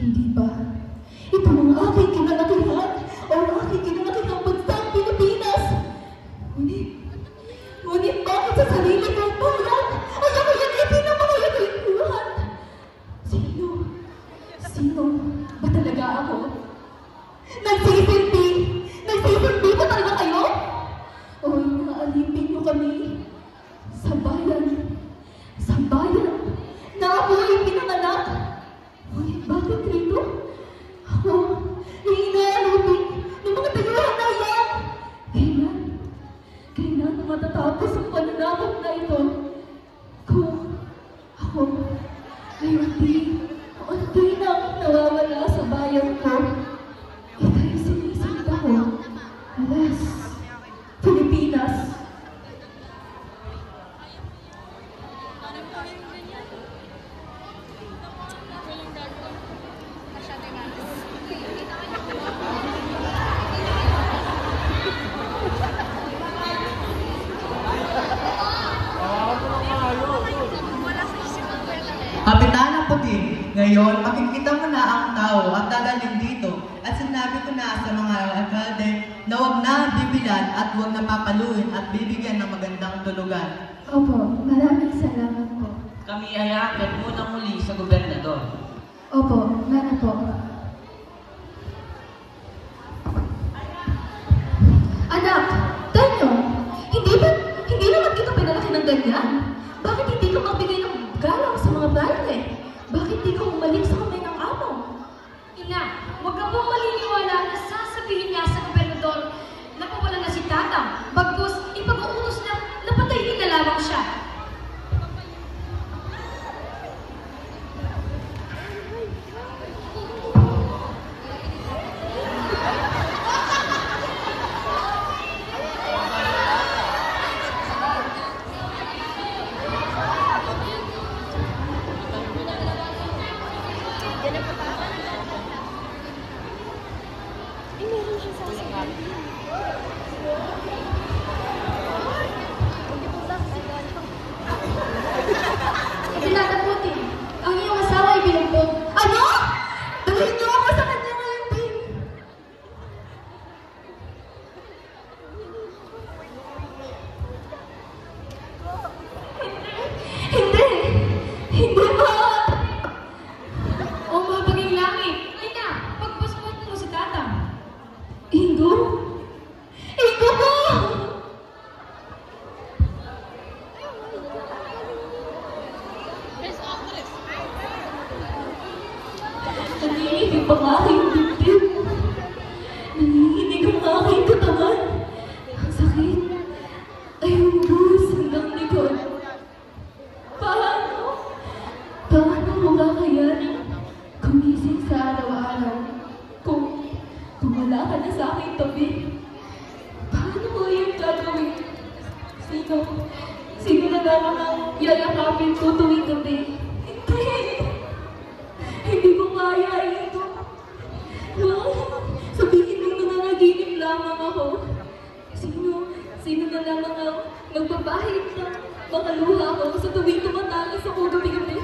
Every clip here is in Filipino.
Hindi ba? Ito ang aking kinalakihan o ang aking kinalakihang bansang Pilipinas. Ngunit bakit sa sarili kong tulad ay ako yan ipinamahal ko yung buwan? Sino ba talaga ako? Nagsisilbi ba talaga kayo? O inaalipin niyo kami sa bayan na ako ay pinanganak? Ngunit bakit rito? Ako ay inaalipin ng mga tayuhan na yan. Kailan matatapos ang pananakot na ito? Ako ay unti nang nawawala sa bayan ko. Ika'y sinisinta ko. Alas, Pilipinas. Kapitana Puti, ngayon makikita mo na ang tao at dadalhin dito at sinabi ko na sa mga alkalde na huwag na bibilan at huwag na papaluin at bibigyan ng magandang tulugan. Opo, maraming salamat po. Kami ay aakyat muna muli sa gobernador. Opo, nga na po. Anak, Tanyo, hindi naman kita pinalaki ng ganyan. Bakit hindi ka magbigay ng galang sa mga bayan? Bakit di ka umalik sa kamay ng amo? Ina, huwag ka pong maliniwala na sasabihin niya sa gobernador na pawala na si Tatang. Bagkus, ipag-uutos na napatayin na lamang siya. Tinataputin, ang iyong asawa ay binugbog. Ano? Dalhin niyo ako sa kanya ngayon, babe. Hindi ba? O mabaging langit. Ina, pagpasmot mo si Tatang. Ingo ko! Nanginginig ang aking dibdib. Nanginginig ang aking katawan. Ang sakit ay hubos hanggang likod. Paano mo kakayanin gumising sa araw-araw kung wala ka na sa aking tabi? Paano mo yung gagawin? Sino na naman ang yayakapin ko tuwing gabi? Hindi ko kaya ito. Sabihin mo na nanaginip lamang ako. Sino na naman ang magpapahit ng mga luha ko sa tuwing tumatangis ako gabi-gabi?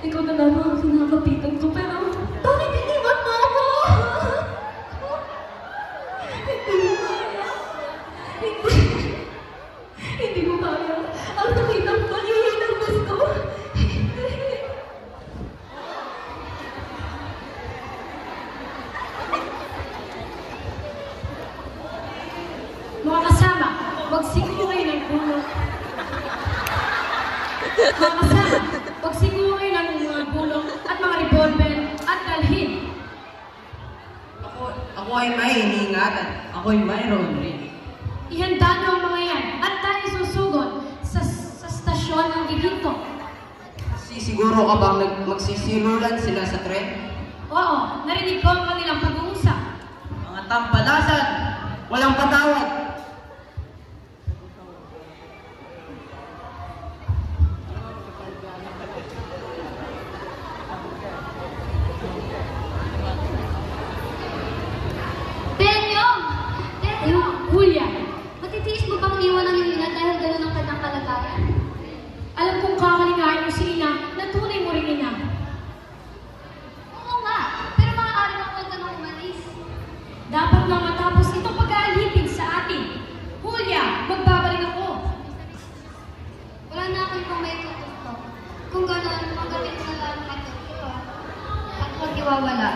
Ikaw na naman ang kinakapitan ko, pero bakit iniwan mo ako? Hindi ko kaya. Ang sakit ang paghihinabas ko. Mga kasama, magsiguro kayo ng bulong. Mga kasama, magsiguro kayo ng mga bulong at mga revolver at dalhin. Ako ay may iniingatan. Ako ay mayroon rin. Ihanda niyo ang mga yan at tayo susugod sa stasyon ng Giginto. Siguro ka bang magsisilulan sila sa tren? Oo, narinig ko ang kanilang pag-uusap. Mga tampalasan! Walang patawad! Julia, Matitiis mo bang iwan ang iyong ina dahil gano'n ang kanyang kalagayan? alam kong kakalingain mo si Ina na tunay mo rin ina. Sabi ko na lang kay Tokyo. At huwag iwawala.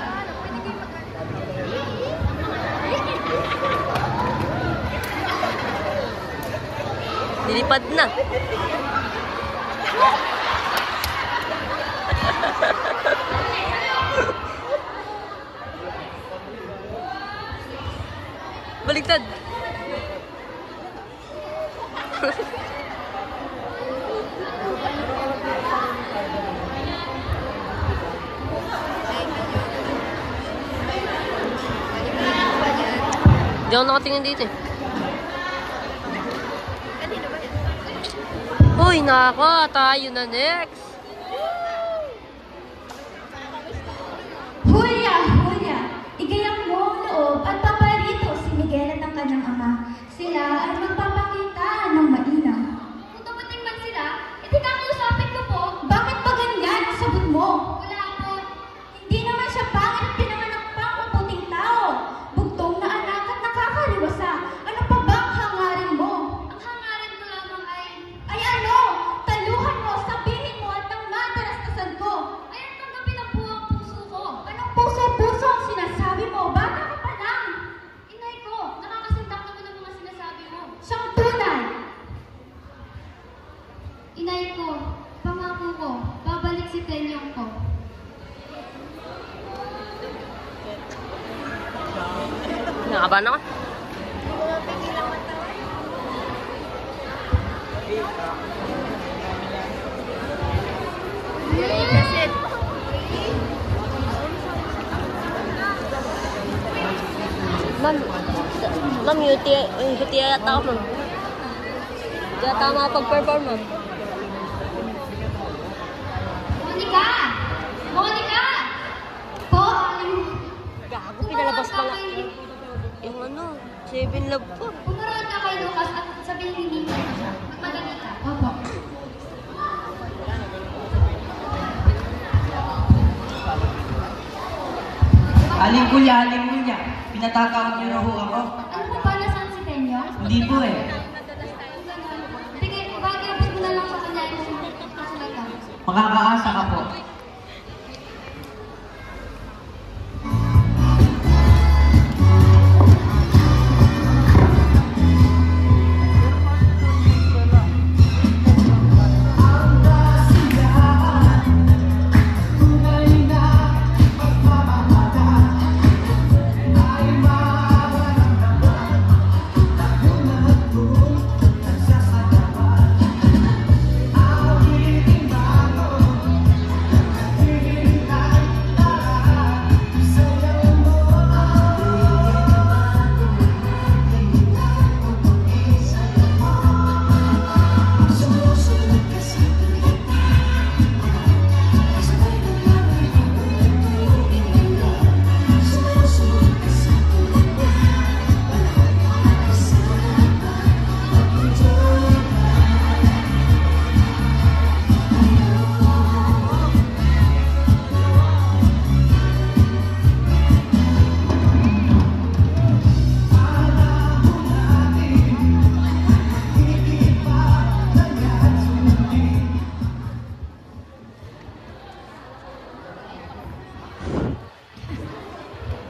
Nilipad na. Baliktad. Di ako nakatingin dito eh. Uy, nako, tayo na next. Julia, Julia, igayak mo ang loob at paparito si Miguel at ang kanyang ama. Sila ay magpapakita ng mainam. Kung dumating man sila, hindi kakausapin ko po. Bakit ba ganyan? Sagot mo. Wala po. Hindi naman siya pangit at pinanganak pang mabuting tao. Bugtong na anak at nakakariwasa. Ano pa ba ang hangarin mo? Ang hangarin ko lamang Ay ano? Taluhan mo, sabihin mo at ang matarastasan ko. ay ang tanggapin ang buwang puso ko. Anong puso-puso ang sinasabi mo? Bata ka pa lang. Inay ko, nakakasindak naman ang mga sinasabi mo. Siyang tunay. Inay ko, pangako ko, babalik si Tenyong ko. Nakabahan ako. Ma'am, UTI yata ako, ma'am. Kaya tama pag-perform, ma'am. Monica! Monica! Po, Gago, pinalabas pa lang. Yung ano, 7 Love po. Pumaroon ka kay Lucas at sabihin hindi mo na siya. Magmadali ka. Opo. Aling Kulya, pinatatawag niyo na ho ako. Ano po ba nasaan si Tenyong? Hindi po eh. Kung ganun, sige, pag-iabot mo na lang sa kanya yung kasunod ka. Makakaasa ka po.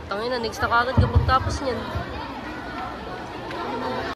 Tangina, next na kagad kapag tapos niyan.